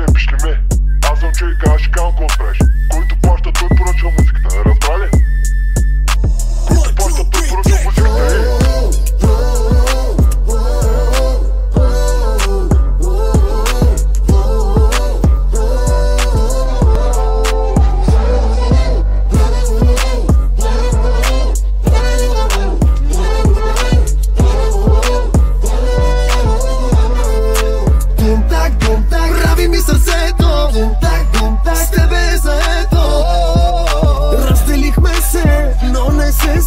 жебиш ли ме? Аз съм човек, аз ще казвам какво правиш. Който плаща, той поръчва музиката, не разбра ли? Който плаща, той поръчва музиката,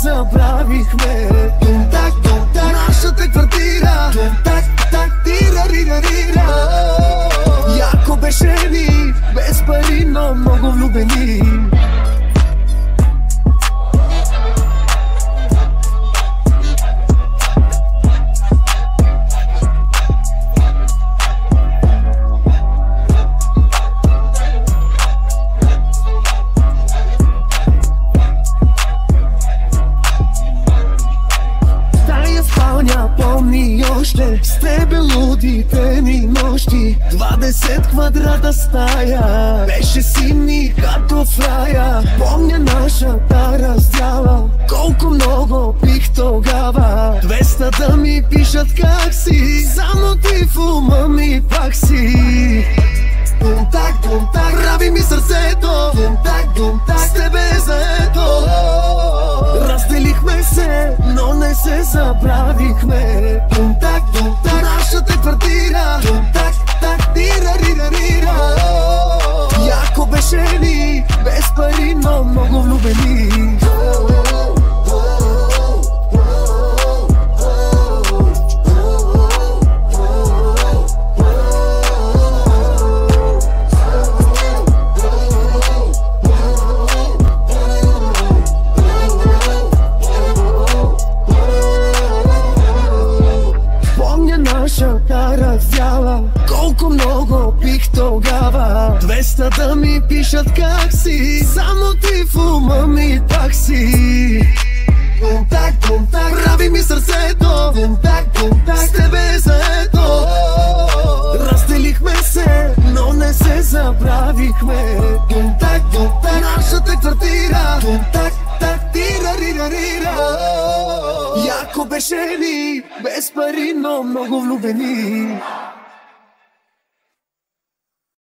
забравихме. Тум-так, тум-так, нашата квартира. Тум-так, так, тира-рира-рира. Яко беше ни, без пари, но много влюбени. Помни още с тебе лудите ни нощи. 20 квадрата стая, беше сини като в рая. Помня нашата раздяла, колко много пих тогава. 200 да ми пишат как си, само ти в ума ми пак си. Тум-так, тум-так, прави ми сърцето. Тум-так, тум-так, с тебе е заето. Разделихме се, но не се забравихме. Тум-так, тум-так, нашата квартира. Тум-так, так, тира-рира-рира. Яко беше ни, без пари, но много влюбени. Нашата раздяла, колко много пих тогава. 200 да ми пишат как си, само ти в ума ми пак си. Тум-так, тум-так, прави ми сърцето. Тум-так, тум-так, с тебе е заето. Разделихме се, но не се забравихме. Тум-так, тум-так, нашата квартира. Тум-так, так, тира-рира-рира. Яко беше ни, без пари, но много влюбени.